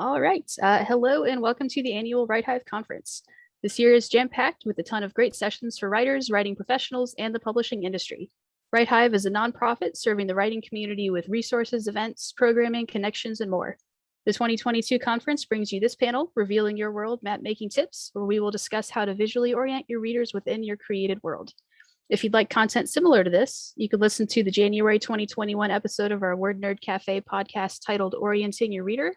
All right. Hello and welcome to the annual WriteHive conference. This year is jam-packed with a ton of great sessions for writers, writing professionals, and the publishing industry. WriteHive is a nonprofit serving the writing community with resources, events, programming, connections, and more. The 2022 conference brings you this panel, Revealing Your World Map-Making Tips, where we will discuss how to visually orient your readers within your created world. If you'd like content similar to this, you could listen to the January 2021 episode of our Word Nerd Cafe podcast titled Orienting Your Reader,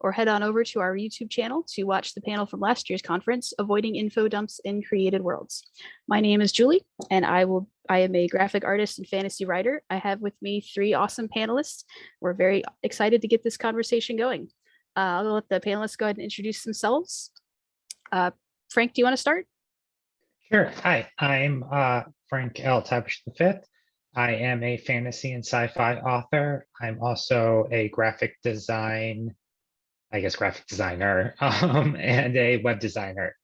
or head on over to our YouTube channel to watch the panel from last year's conference, Avoiding Info Dumps in Created Worlds. My name is Julie, and I am a graphic artist and fantasy writer. I have with me three awesome panelists. We're very excited to get this conversation going. I'll let the panelists go ahead and introduce themselves. Frank, do you want to start? Sure. Hi, I'm Frank L Tybush V. I am a fantasy and sci-fi author. I'm also a graphic designer, and a web designer.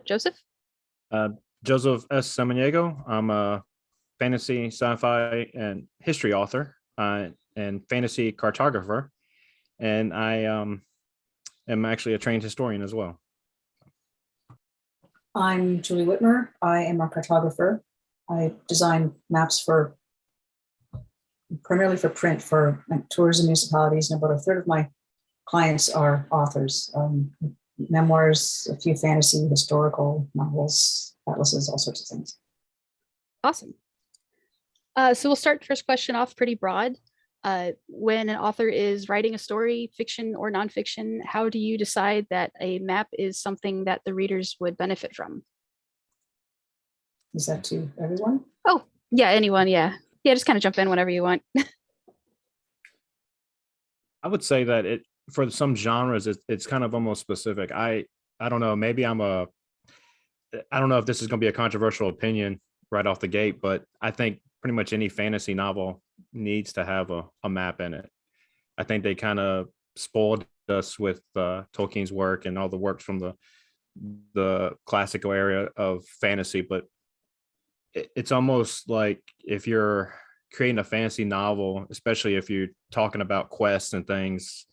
Joseph? Joseph S. Samaniego. I'm a fantasy, sci-fi, and history author and fantasy cartographer. And I am actually a trained historian as well. I'm Julie Witmer. I am a cartographer. I design maps primarily for print for tourism municipalities, and about a third of my clients are authors, memoirs, a few fantasy, historical novels, atlases, all sorts of things. Awesome. So we'll start first question off pretty broad. When an author is writing a story, fiction or nonfiction, how do you decide that a map is something that the readers would benefit from? Is that to everyone? Oh, yeah, anyone, yeah. Yeah, just kind of jump in whenever you want. I would say that for some genres, it's kind of almost specific. I don't know, maybe I don't know if this is going to be a controversial opinion right off the gate, but I think pretty much any fantasy novel needs to have a map in it. I think they kind of spoiled us with Tolkien's work and all the works from the classical area of fantasy, but it's almost like if you're creating a fantasy novel, especially if you're talking about quests and things,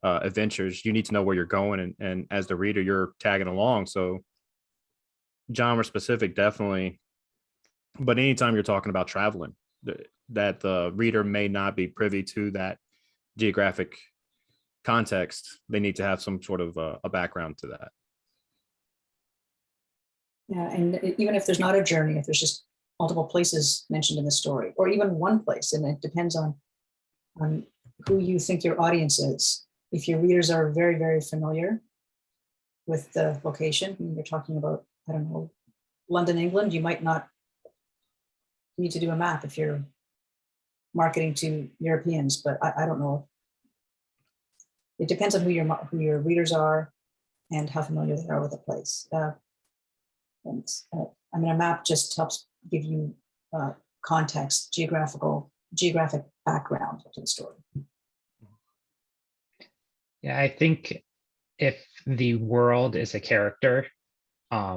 adventures, you need to know where you're going, and as the reader, you're tagging along. So genre specific, definitely. But anytime you're talking about traveling, that the reader may not be privy to that geographic context, they need to have some sort of a background to that. Yeah, and even if there's not a journey, if there's just multiple places mentioned in the story, or even one place, and it depends on who you think your audience is. If your readers are very, very familiar with the location, and you're talking about, I don't know, London, England, you might not need to do a map if you're marketing to Europeans, but I don't know. It depends on who your readers are and how familiar they are with the place. I mean, a map just helps give you context, geographic background to the story. Yeah, I think if the world is a character,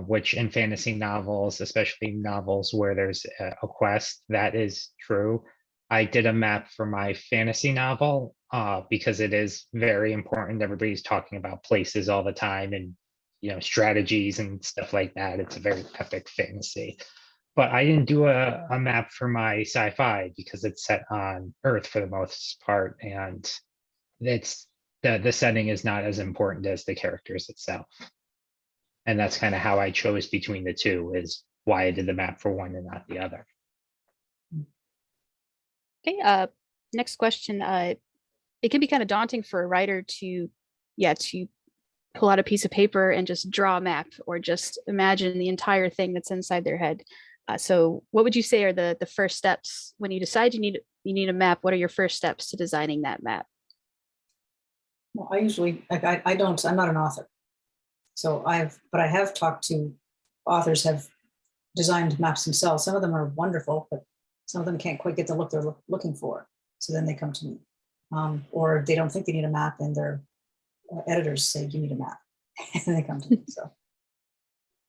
which in fantasy novels, especially novels where there's a quest, that is true. I did a map for my fantasy novel because it is very important. Everybody's talking about places all the time and strategies and stuff like that. It's a very epic fantasy. But I didn't do a map for my sci-fi because it's set on Earth for the most part, and it's the setting is not as important as the characters itself. And that's kind of how I chose between the two, is why I did the map for one and not the other. Okay, next question. It can be kind of daunting for a writer to pull out a piece of paper and just draw a map, or just imagine the entire thing that's inside their head. So what would you say are the first steps when you decide you need a map? What are your first steps to designing that map? Well, I'm not an author. So I have talked to authors have designed maps themselves. Some of them are wonderful, but some of them can't quite get the look they're looking for. So then they come to me, or they don't think they need a map, and their editors say you need a map, and they come to me. So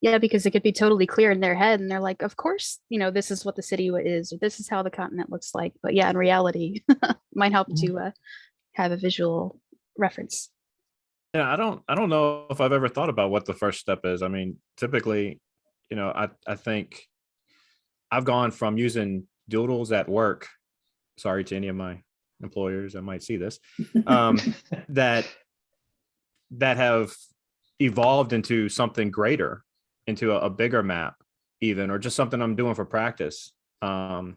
yeah, because it could be totally clear in their head, and they're like, "Of course, this is what the city is, or this is how the continent looks like." But yeah, in reality, it might help to have a visual reference. Yeah, I don't know if I've ever thought about what the first step is. I mean, typically, I think I've gone from using doodles at work. Sorry to any of my employers that might see this, that have evolved into something greater, into a bigger map, even, or just something I'm doing for practice. And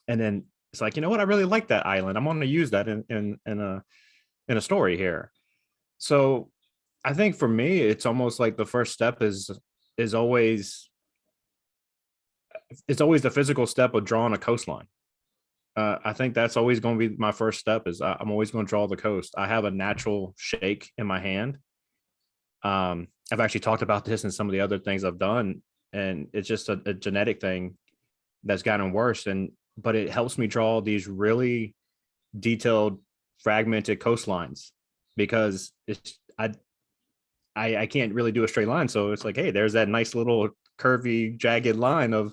then it's like, you know what, I really like that island. I'm going to use that in a story here. So I think for me, it's almost like the first step is always the physical step of drawing a coastline. I think that's always going to be my first step. Is I'm always going to draw the coast. I have a natural shake in my hand. I've actually talked about this in some of the other things I've done, and it's just a genetic thing that's gotten worse. But it helps me draw these really detailed, fragmented coastlines, because I can't really do a straight line. So it's like, hey, there's that nice little curvy, jagged line of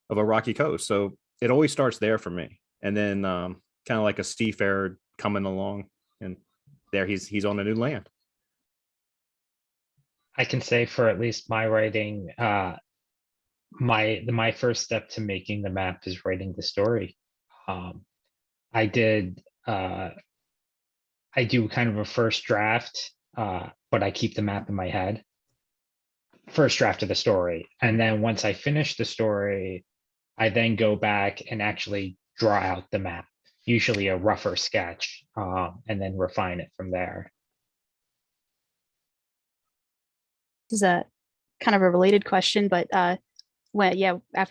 a rocky coast. So it always starts there for me. And then kind of like a seafarer coming along, and there he's on a new land. I can say for at least my writing, my first step to making the map is writing the story. I do kind of a first draft, but I keep the map in my head. First draft of the story. And then once I finish the story, I then go back and actually draw out the map, usually a rougher sketch, and then refine it from there. This is a kind of a related question, but after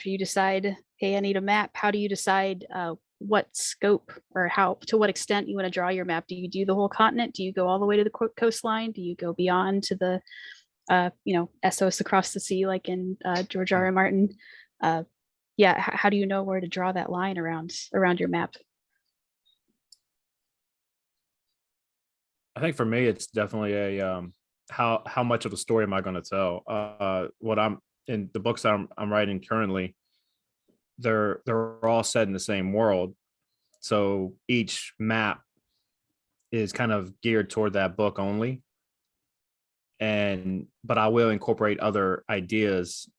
you decide, hey, I need a map, how do you decide what scope or to what extent you want to draw your map? Do you do the whole continent? Do you go all the way to the coastline? Do you go beyond to the Essos across the sea, like in George R. R. Martin? How do you know where to draw that line around your map? I think for me, it's definitely a how much of a story am I going to tell? What I'm in the books that I'm writing currently, they're all set in the same world, so each map is kind of geared toward that book only. But I will incorporate other ideas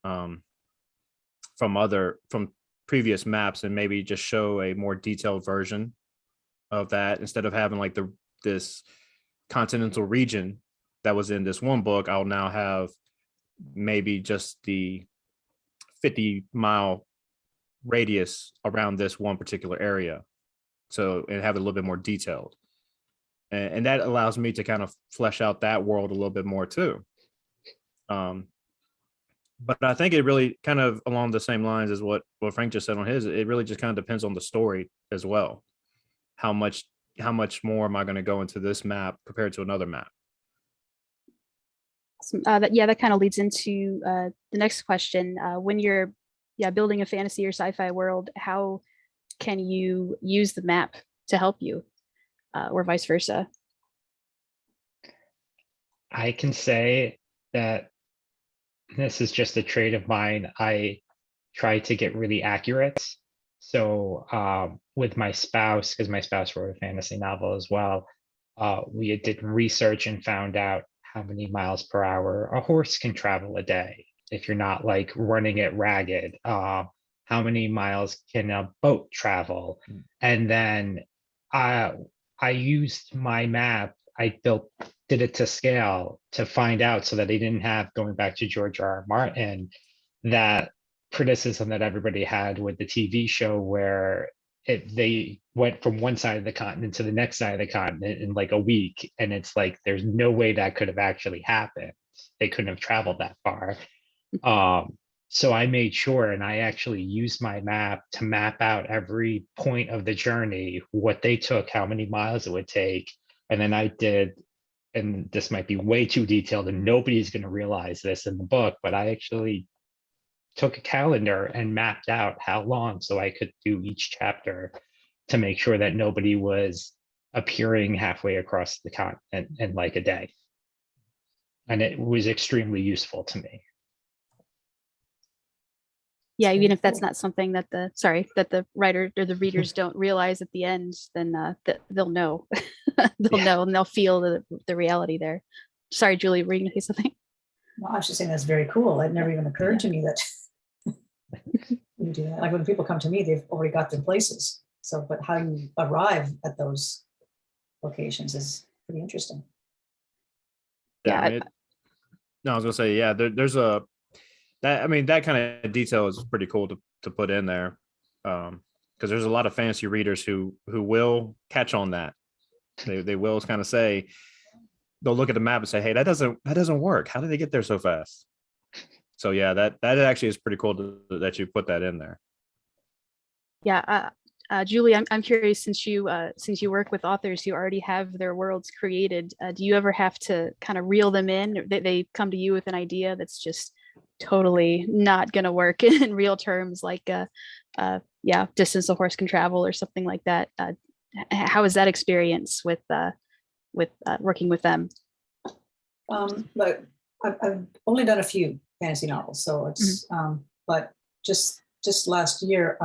from previous maps, and maybe just show a more detailed version of that. Instead of having like this continental region that was in this one book, I'll now have maybe just the 50-mile radius around this one particular area. So, and have it a little bit more detailed. And that allows me to kind of flesh out that world a little bit more too. But I think it really kind of along the same lines as what Frank just said on his, it really just kind of depends on the story as well. How much more am I going to go into this map compared to another map? That kind of leads into the next question. When you're building a fantasy or sci-fi world, how can you use the map to help you, or vice versa? I can say that this is just a trait of mine. I try to get really accurate. So with my spouse, because my spouse wrote a fantasy novel as well, we did research and found out how many miles per hour a horse can travel a day if you're not like running it ragged. How many miles can a boat travel? And then I used my map. I did it to scale to find out, so that they didn't have, going back to George R. R. Martin, that criticism that everybody had with the TV show where they went from one side of the continent to the next side of the continent in like a week. And it's like, there's no way that could have actually happened. They couldn't have traveled that far. So I made sure, and I actually used my map to map out every point of the journey, what they took, how many miles it would take. And then I did, and this might be way too detailed and nobody's going to realize this in the book, but I actually took a calendar and mapped out how long, so I could do each chapter to make sure that nobody was appearing halfway across the continent in like a day. And it was extremely useful to me. Yeah, even very if that's cool. not something that the writer or the readers don't realize at the end, then they'll know. They'll Yeah. know and they'll feel the reality there. Sorry, Julie, were you gonna say something? Well, I was just saying that's very cool. It never even occurred to me that you do that. Like when people come to me, they've already got their places. So, but how you arrive at those locations is pretty interesting. Yeah, Yeah, I mean, no, I was gonna say, yeah, there's a that I mean that kind of detail is pretty cool to put in there, because there's a lot of fantasy readers who will catch on that. They will kind of say, they'll look at the map and say, hey, that doesn't work. How did they get there so fast? So yeah, that actually is pretty cool that you put that in there. yeah. Julie, I'm curious, since you work with authors who already have their worlds created, do you ever have to kind of reel them in? Or they come to you with an idea that's just totally not going to work in real terms, like yeah, distance a horse can travel or something like that. How is that experience with working with them? But I've only done a few fantasy novels, so it's but just last year,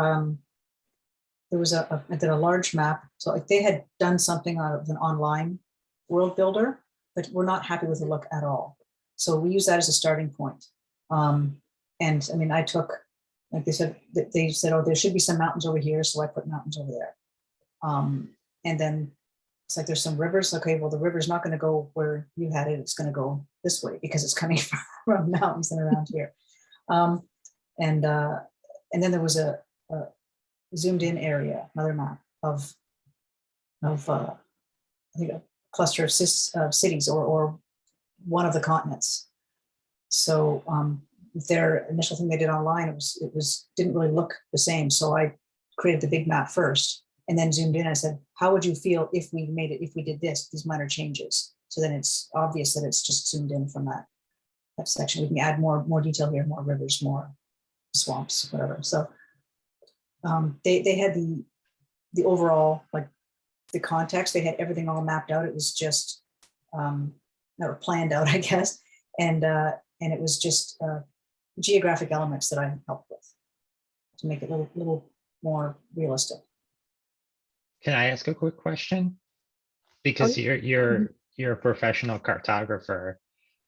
there was I did a large map. So like they had done something out of an online world builder, but we're not happy with the look at all. So we use that as a starting point. And I mean, I took, like they said, oh, there should be some mountains over here, so I put mountains over there. And then it's like there's some rivers. Okay, well, the river's not going to go where you had it. It's going to go this way because it's coming from mountains and around here. And then there was a zoomed in area, another map of I think a cluster of cities or one of the continents. So their initial thing they did online, it was didn't really look the same. So I created the big map first and then zoomed in. I said, how would you feel if we did these minor changes? So then it's obvious that it's just zoomed in from that section. We can add more detail here, more rivers, more swamps, whatever. So they had the overall, like the context, they had everything all mapped out. It was just or planned out, I guess. And it was just geographic elements that I helped with to make it a little more realistic. Can I ask a quick question? Because you're a professional cartographer.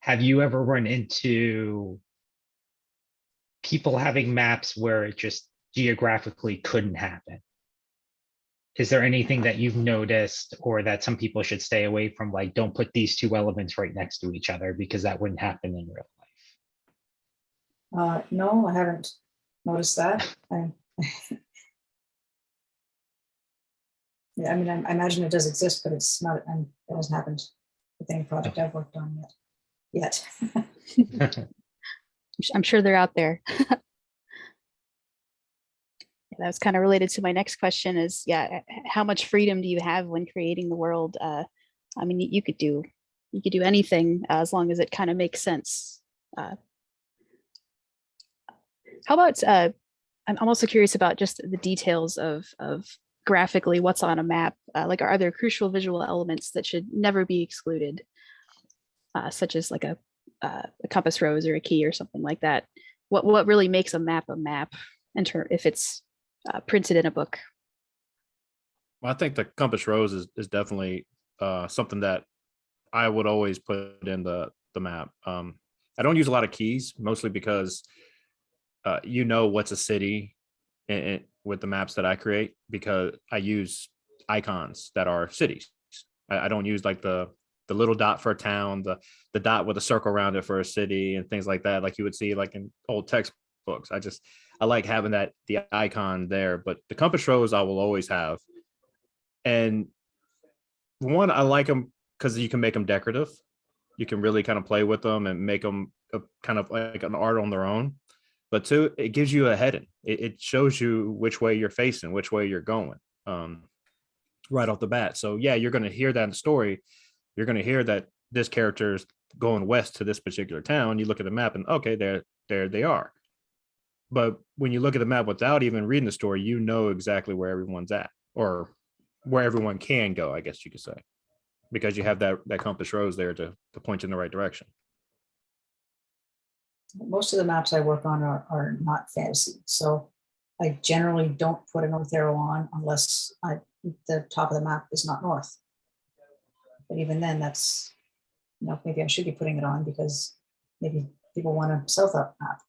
Have you ever run into people having maps where it just geographically couldn't happen? Is there anything that you've noticed or that some people should stay away from? Like, don't put these two elements right next to each other because that wouldn't happen in real life. No, I haven't noticed that. Yeah, I mean, I imagine it does exist, but it's not. It hasn't happened with any project I've worked on yet. I'm sure they're out there. That was kind of related to my next question is, yeah, how much freedom do you have when creating the world? I mean, you could do anything as long as it kind of makes sense. How about, I'm also curious about just the details of graphically what's on a map. Like, are there crucial visual elements that should never be excluded, such as like a compass rose or a key or something like that? What really makes a map if it's printed in a book? Well, I think the compass rose is definitely something that I would always put in the map. I don't use a lot of keys, mostly because what's a city with the maps that I create, because I use icons that are cities. I don't use like the little dot for a town, the dot with a circle around it for a city and things like that, like you would see like in old textbooks. I like having the icon there, but the compass rose I will always have. And one, I like them because you can make them decorative. You can really kind of play with them and make them kind of like an art on their own. But two, it gives you a heading. It shows you which way you're facing, which way you're going, right off the bat. So yeah, you're going to hear that in the story. You're going to hear that this character is going west to this particular town. You look at the map and okay, there they are. But when you look at the map without even reading the story, you know exactly where everyone's at, or where everyone can go, I guess you could say, because you have that compass rose there to point you in the right direction. Most of the maps I work on are not fantasy. So I generally don't put a north arrow on unless the top of the map is not north. But even then, that's, maybe I should be putting it on because maybe people want a south up map.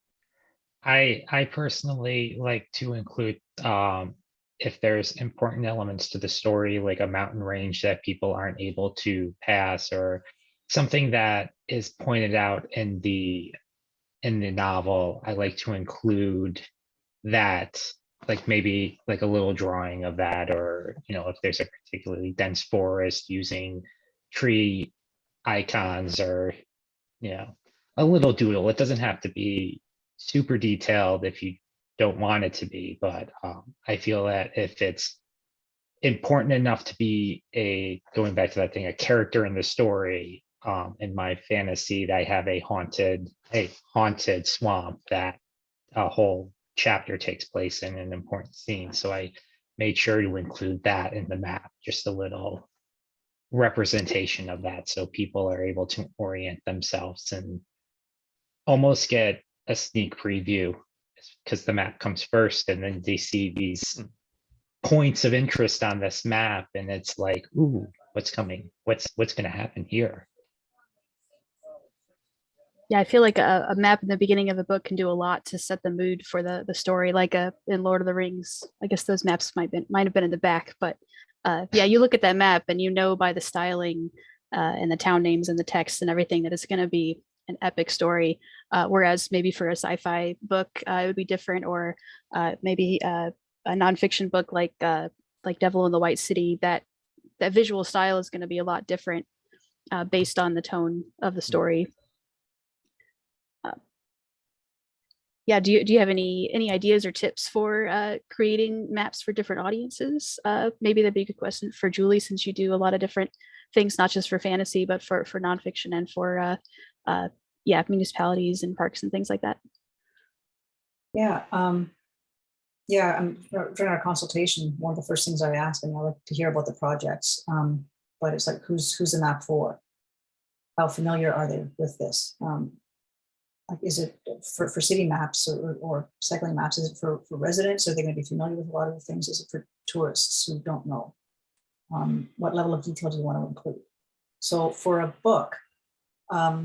I personally like to include if there's important elements to the story, like a mountain range that people aren't able to pass, or something that is pointed out in the novel. I like to include that, like maybe like a little drawing of that, or if there's a particularly dense forest, using tree icons, or a little doodle. It doesn't have to be super detailed if you don't want it to be, but I feel that if it's important enough to be going back to that thing, a character in the story, in my fantasy, that I have a haunted swamp that a whole chapter takes place in, an important scene. So I made sure to include that in the map, just a little representation of that, so people are able to orient themselves and almost get a sneak preview, because the map comes first, and then they see these points of interest on this map, and it's like, ooh, what's coming? What's going to happen here? Yeah, I feel like a map in the beginning of a book can do a lot to set the mood for the story, like in Lord of the Rings. I guess those maps might have been in the back, but yeah, you look at that map and by the styling and the town names and the text and everything that it's going to be an epic story. Whereas maybe for a sci-fi book, it would be different, or maybe a nonfiction book like Devil in the White City, that visual style is going to be a lot different based on the tone of the story. Yeah, do you have any ideas or tips for creating maps for different audiences? Maybe that'd be a good question for Julie, since you do a lot of different things, not just for fantasy, but for nonfiction and for municipalities and parks and things like that. Yeah. During our consultation, one of the first things I ask, and I like to hear about the projects, but it's like, who's the map for? How familiar are they with this? Like, is it for city maps or cycling maps? Is it for residents? Are they going to be familiar with a lot of the things? Is it for tourists who don't know? What level of detail do you want to include? So for a book, I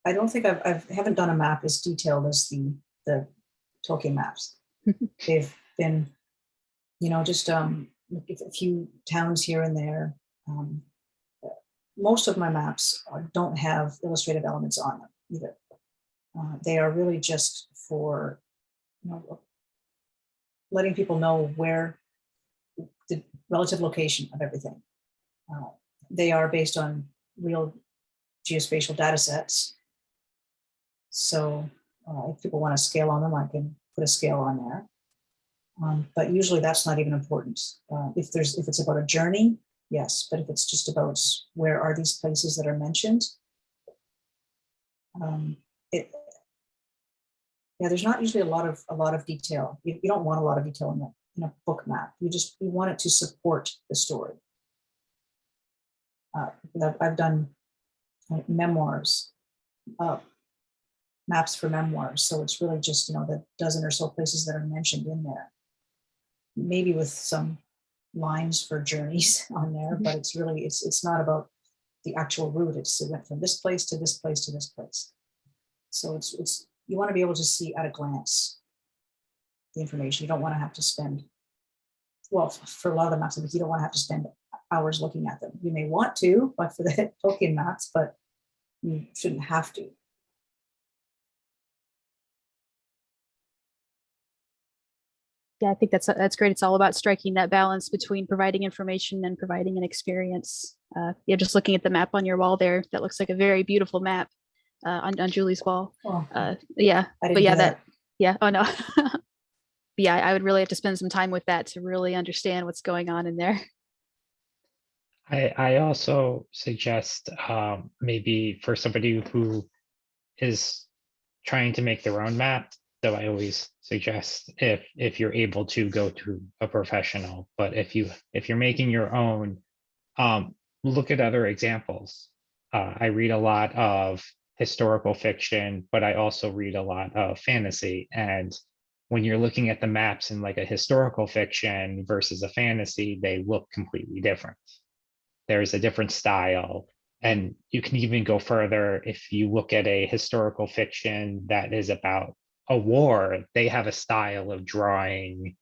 don't think I haven't done a map as detailed as the Tolkien maps. They've been, just a few towns here and there. Most of my maps don't have illustrative elements on them either. They are really just for, letting people know where the relative location of everything. They are based on real geospatial data sets. So if people want to scale on them, I can put a scale on there. But usually that's not even important. If it's about a journey, yes. But if it's just about where are these places that are mentioned, there's not usually a lot of detail. You don't want a lot of detail in a book map. You want it to support the story. I've done memoirs, maps for memoirs. So it's really just, the dozen or so places that are mentioned in there, maybe with some lines for journeys on there, but it's really, it's not about the actual route. It went from this place to this place to this place. So it's you want to be able to see at a glance the information. You don't want to have to spend, well, for a lot of the maps, you don't want to have to spend hours looking at them. You may want to, but for the Tolkien maps, but you shouldn't have to. Yeah, I think that's great. It's all about striking that balance between providing information and providing an experience. Just looking at the map on your wall there, that looks like a very beautiful map on Julie's wall. Oh, Oh no. Yeah, I would really have to spend some time with that to really understand what's going on in there. I also suggest maybe for somebody who is trying to make their own map, though I always suggest if you're able to go to a professional, but if you're making your own, look at other examples. I read a lot of historical fiction, but I also read a lot of fantasy. And when you're looking at the maps in like a historical fiction versus a fantasy, they look completely different. There's a different style. And you can even go further if you look at a historical fiction that is about a war, they have a style of drawing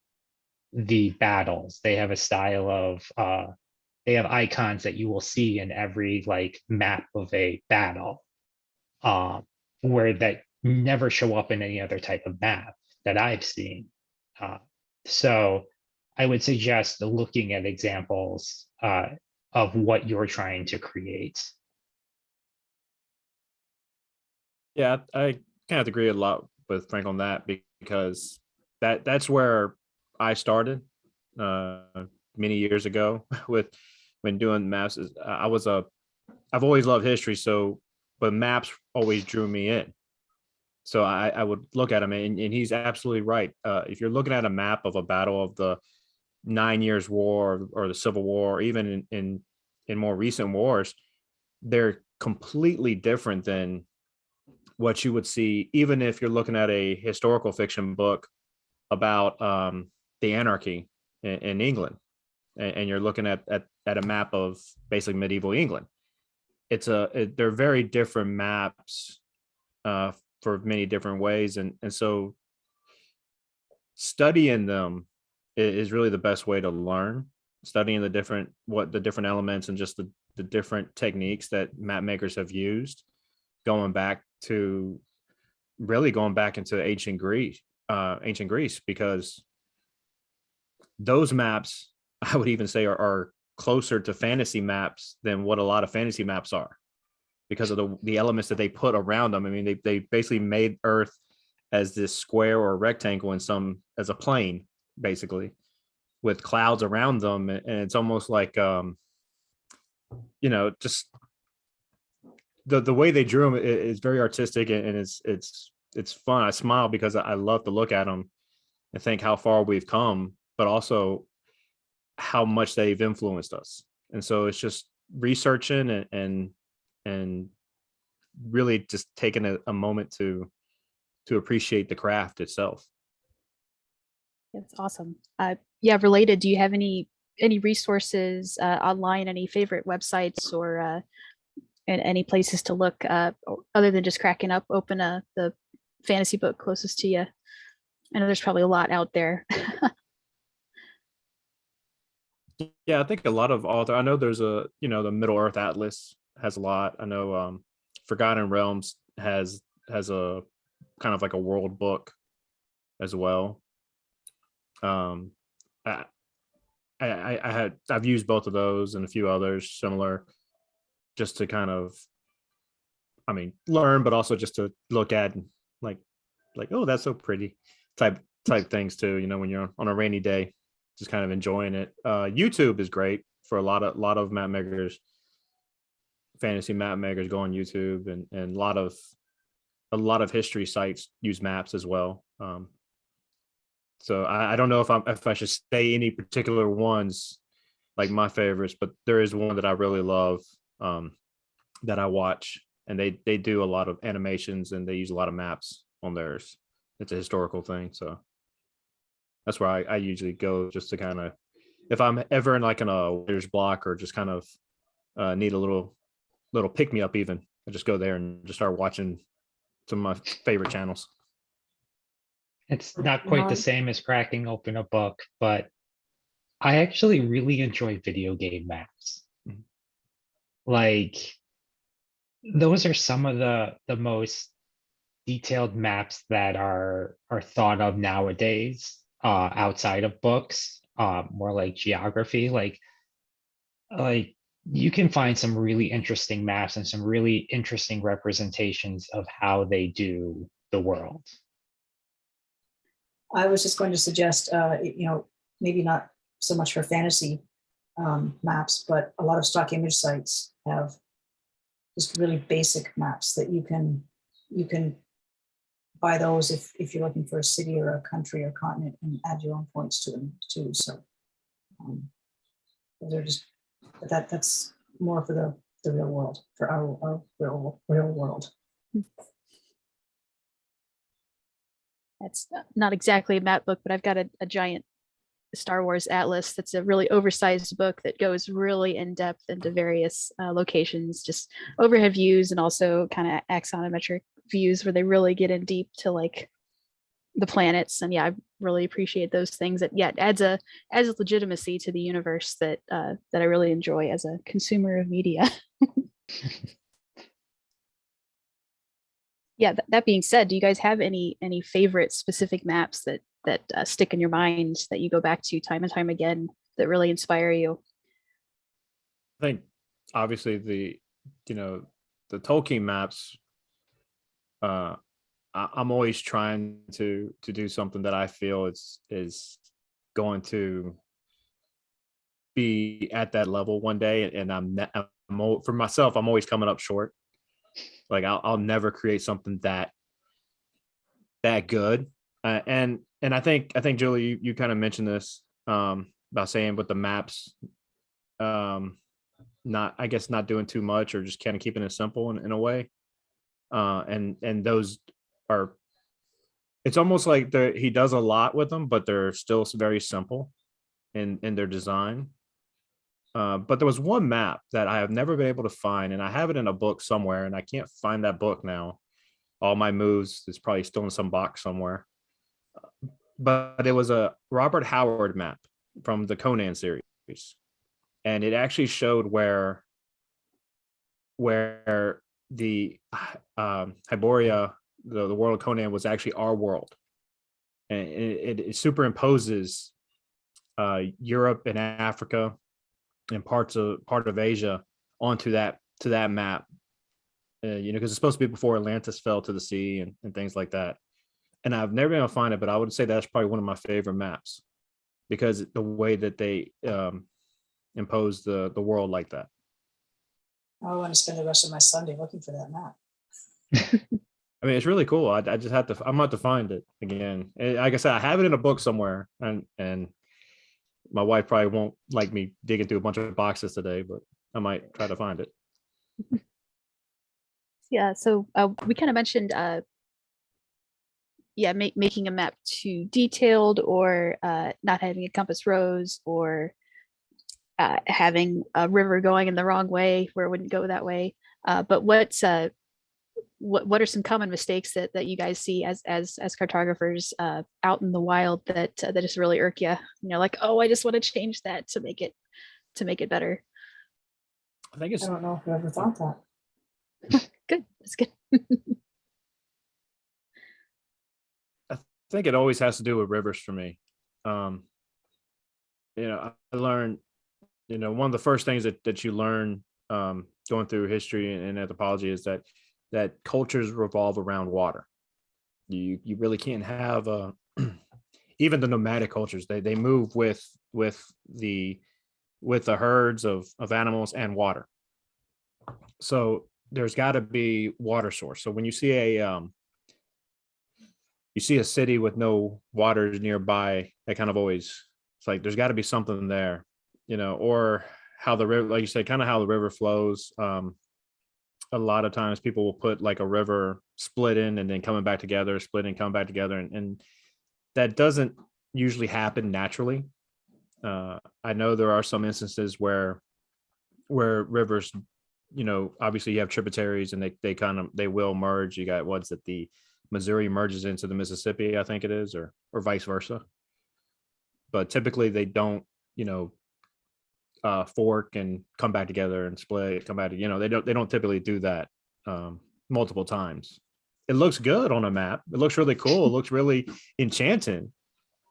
the battles. They have a style of they have icons that you will see in every like map of a battle, where that never show up in any other type of map that I've seen. So I would suggest looking at examples of what you're trying to create. Yeah, I kind of agree a lot with Frank on that, because that's where I started many years ago with when doing maps. I've always loved history, so but maps always drew me in. So I would look at him, and he's absolutely right. If you're looking at a map of a battle of the 9 Years' War or the Civil War, or even in more recent wars, they're completely different than what you would see, even if you're looking at a historical fiction book about the anarchy in England, and you're looking at a map of basically medieval England. They're very different maps for many different ways, and so studying them is really the best way to learn. Studying the different elements and just the different techniques that map makers have used, going back into ancient Greece, because those maps, I would even say, are closer to fantasy maps than what a lot of fantasy maps are, because of the elements that they put around them. I mean, they basically made Earth as this square or rectangle as a plane, basically, with clouds around them, and it's almost like just the way they drew them is very artistic, and it's fun. I smile because I love to look at them and think how far we've come, but also how much they've influenced us. And so it's just researching and really just taking a moment to appreciate the craft itself. That's awesome. Yeah, related, do you have any resources online, any favorite websites or and any places to look other than just open the fantasy book closest to you? I know there's probably a lot out there. Yeah, I think a lot of I know there's the Middle Earth Atlas has a lot. I know Forgotten Realms has a kind of like a world book as well. I've used both of those and a few others similar, just to kind of, learn, but also just to look at and like, oh, that's so pretty type things too. When you're on a rainy day, just kind of enjoying it. YouTube is great for a lot of map makers, fantasy map makers go on YouTube, and a lot of history sites use maps as well. So I don't know if I should say any particular ones like my favorites, but there is one that I really love that I watch, and they do a lot of animations and they use a lot of maps on theirs. It's a historical thing, so that's where I usually go, just to kind of, if I'm ever in like a writer's block or just kind of need a little pick me up, even I just go there and just start watching some of my favorite channels. It's not quite the same as cracking open a book, but I actually really enjoy video game maps. Like, those are some of the most detailed maps that are thought of nowadays, outside of books, more like geography. Like you can find some really interesting maps and some really interesting representations of how they do the world. I was just going to suggest, maybe not so much for fantasy maps, but a lot of stock image sites have just really basic maps that you can buy those if you're looking for a city or a country or continent, and add your own points to them too. So they're just that's more for the the real world, for our real world. That's not exactly a map book, but I've got a giant Star Wars atlas that's a really oversized book that goes really in depth into various locations, just overhead views and also kind of axonometric views where they really get in deep to like the planets. And yeah, I really appreciate those things. That yeah, it adds a legitimacy to the universe that that I really enjoy as a consumer of media. Yeah, that being said, do you guys have any favorite specific maps that stick in your mind that you go back to time and time again that really inspire you? I think obviously the Tolkien maps. I'm always trying to do something that I feel is going to be at that level one day, and for myself, I'm always coming up short. Like I'll never create something that good. And I think Julie, you kind of mentioned this about saying with the maps, not doing too much or just kind of keeping it simple in a way. And those are, it's almost like he does a lot with them, but they're still very simple in their design. But there was one map that I have never been able to find, and I have it in a book somewhere, and I can't find that book now. All my moves is probably still in some box somewhere. But it was a Robert Howard map from the Conan series, and it actually showed where the Hyboria, the world of Conan, was actually our world, and it superimposes Europe and Africa and part of Asia onto that map, because it's supposed to be before Atlantis fell to the sea and things like that. And I've never been able to find it, but I would say that's probably one of my favorite maps because the way that they impose the world like that. I want to spend the rest of my Sunday looking for that map. I mean, it's really cool. I just have to. I'm going to find it again. And like I said, I have it in a book somewhere, and my wife probably won't like me digging through a bunch of boxes today, but I might try to find it. Yeah, so we kind of mentioned making a map too detailed, or not having a compass rose, or having a river going in the wrong way where it wouldn't go that way. But what are some common mistakes that you guys see as cartographers out in the wild that just really irk you? You know, like, oh, I just want to change that to make it better. I think I don't know if I ever thought that. Good, that's good. I think it always has to do with rivers for me. I learned, one of the first things that you learn going through history and anthropology is that cultures revolve around water. You really can't have even the nomadic cultures. They move with the herds of animals and water. So there's got to be water source. So when you see a city with no water nearby, that kind of always, it's like there's got to be something there, or how the river, like you said, kind of how the river flows. A lot of times people will put like a river splitting and then coming back together, splitting, coming back together. And that doesn't usually happen naturally. I know there are some instances where rivers, obviously you have tributaries and they will merge. You got what's it, the Missouri merges into the Mississippi, I think it is, or vice versa. But typically they don't, fork and come back together and split, come back. They don't typically do that multiple times. It looks good on a map. It looks really cool. It looks really enchanting.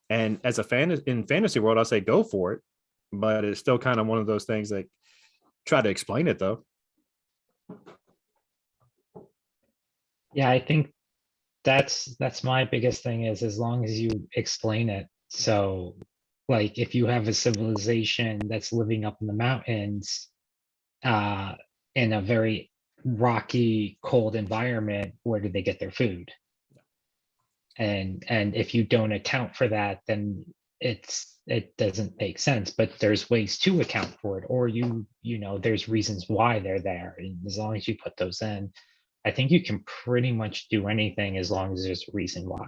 And as a fan in fantasy world, I say go for it. But it's still kind of one of those things that try to explain it though. Yeah, I think that's my biggest thing is as long as you explain it. So like if you have a civilization that's living up in the mountains in a very rocky, cold environment, where do they get their food? And if you don't account for that, then it's it doesn't make sense, but there's ways to account for it, or there's reasons why they're there. And as long as you put those in, I think you can pretty much do anything as long as there's a reason why.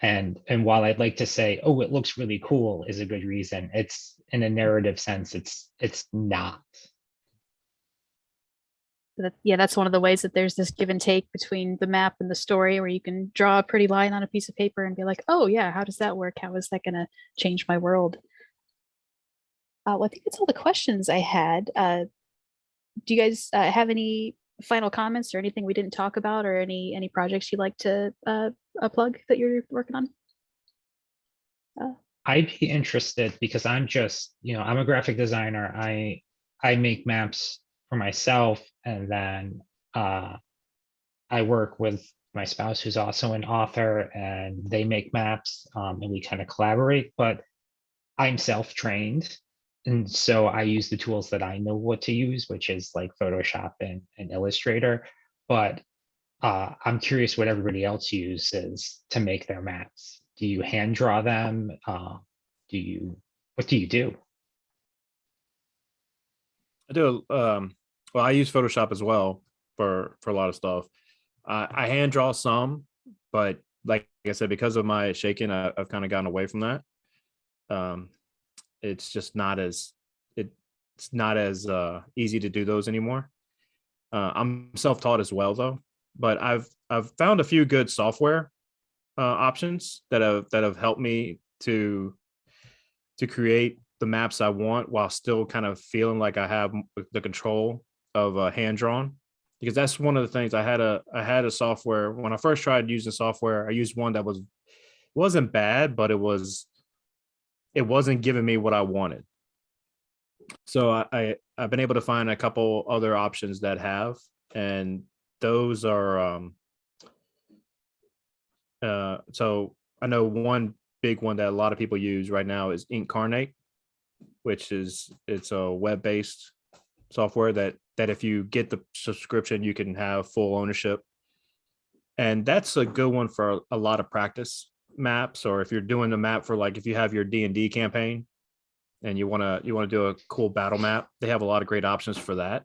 And while I'd like to say, oh, it looks really cool is a good reason, it's in a narrative sense, it's not. Yeah, that's one of the ways that there's this give and take between the map and the story, where you can draw a pretty line on a piece of paper and be like, oh yeah, how does that work? How is that going to change my world? Well, I think that's all the questions I had. Do you guys have any final comments or anything we didn't talk about, or any projects you'd like to plug that you're working on? I'd be interested, because I'm a graphic designer. I make maps for myself, and then I work with my spouse, who's also an author, and they make maps, and we kind of collaborate. But I'm self-trained, and so I use the tools that I know what to use, which is like Photoshop and Illustrator. But I'm curious what everybody else uses to make their maps. Do you hand draw them? What do you do? I do. Well, I use Photoshop as well for a lot of stuff. I hand draw some, but like I said, because of my shaking, I've kind of gotten away from that. It's just not as easy to do those anymore. I'm self-taught as well, though, but I've found a few good software options that have helped me to create the maps I want while still kind of feeling like I have the control of hand drawn. Because that's one of the things. I had a software when I first tried using software. I used one that wasn't bad, but it wasn't giving me what I wanted. So I've been able to find a couple other options that have, and those are so I know one big one that a lot of people use right now is Incarnate, which it's a web-based software that if you get the subscription, you can have full ownership. And that's a good one for a lot of practice maps, or if you're doing the map for, like, if you have your D&D campaign and you want to do a cool battle map, they have a lot of great options for that.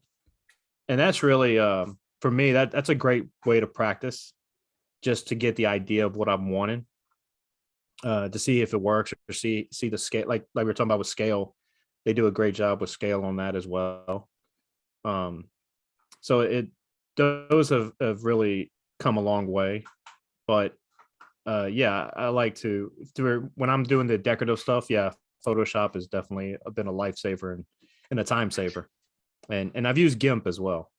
And that's really for me, that's a great way to practice, just to get the idea of what I'm wanting, to see if it works, or see the scale, like we were talking about with scale. They do a great job with scale on that as well. So those have really come a long way. But yeah, I like to when I'm doing the decorative stuff. Yeah, Photoshop has definitely been a lifesaver and a time saver. And I've used GIMP as well,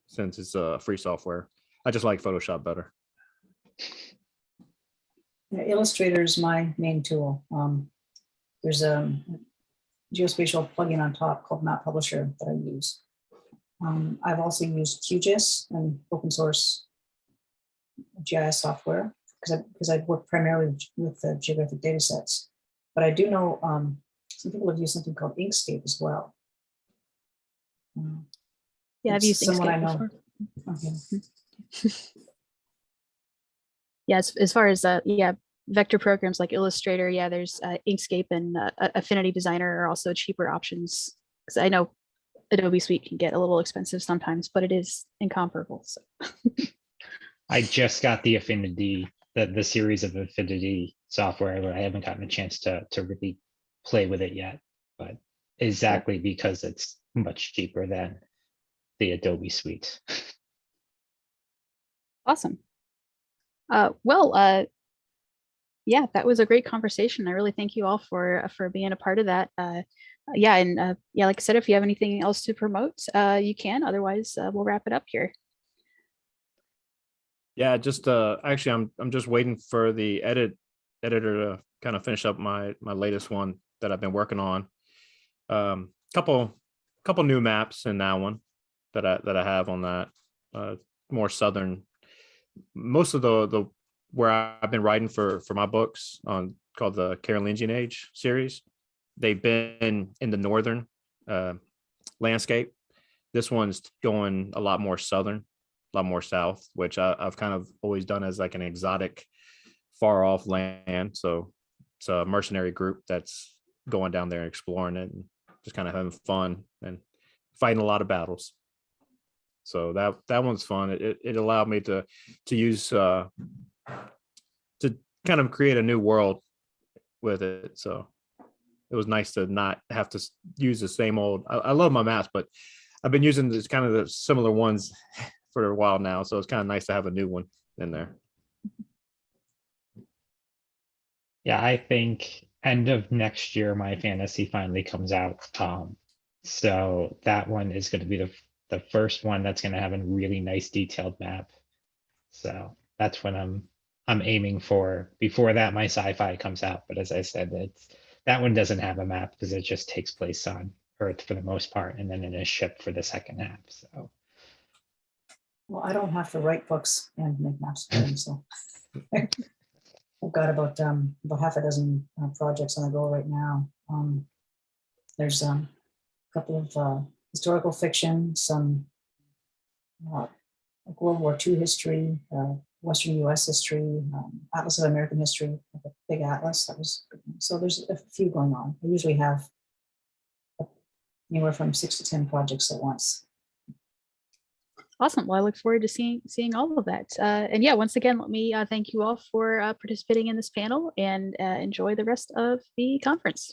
since it's a free software. I just like Photoshop better. Yeah, Illustrator is my main tool. There's a geospatial plugin on top called Map Publisher that I use. I've also used QGIS and open source GIS software because I work primarily with geographic data sets. But I do know some people have used something called Inkscape as well. Yeah, I've used someone Inkscape I know. before. Okay. Yeah, as far as vector programs like Illustrator, yeah, there's Inkscape and Affinity Designer are also cheaper options. Because I know Adobe Suite can get a little expensive sometimes, but it is incomparable. So. I just got the Affinity, the series of Affinity software, but I haven't gotten a chance to really play with it yet. But exactly because it's much cheaper than the Adobe Suite. Awesome. Yeah, that was a great conversation. I really thank you all for being a part of that. Yeah, and yeah, like I said, if you have anything else to promote, you can. Otherwise, we'll wrap it up here. Yeah, just actually, I'm just waiting for the editor to kind of finish up my latest one that I've been working on. Couple new maps in that one that I have on that, more southern. Most of the where I've been writing for my books on called the Carolingian Age series, they've been in the northern landscape. This one's going a lot more southern, a lot more south, which I've kind of always done as like an exotic, far off land. So it's a mercenary group that's going down there and exploring it and just kind of having fun and fighting a lot of battles. So that one's fun. It allowed me to use to kind of create a new world with it. So it was nice to not have to use the same old. I love my maps, but I've been using this kind of the similar ones for a while now. So it's kind of nice to have a new one in there. Yeah, I think end of next year, my fantasy finally comes out. So that one is going to be the first one that's going to have a really nice detailed map. So that's when I'm aiming for. Before that, my sci-fi comes out. But as I said, that one doesn't have a map because it just takes place on Earth for the most part, and then in a ship for the second half. So. Well, I don't have to write books and make maps for them, so I've got about half a dozen projects on the go right now. There's a couple of historical fiction, some like World War II history, Western U.S. history, Atlas of American history, like a big atlas. That was so. There's a few going on. I usually have anywhere from 6 to 10 projects at once. Awesome. Well, I look forward to seeing all of that. And yeah, once again, let me thank you all for participating in this panel, and enjoy the rest of the conference.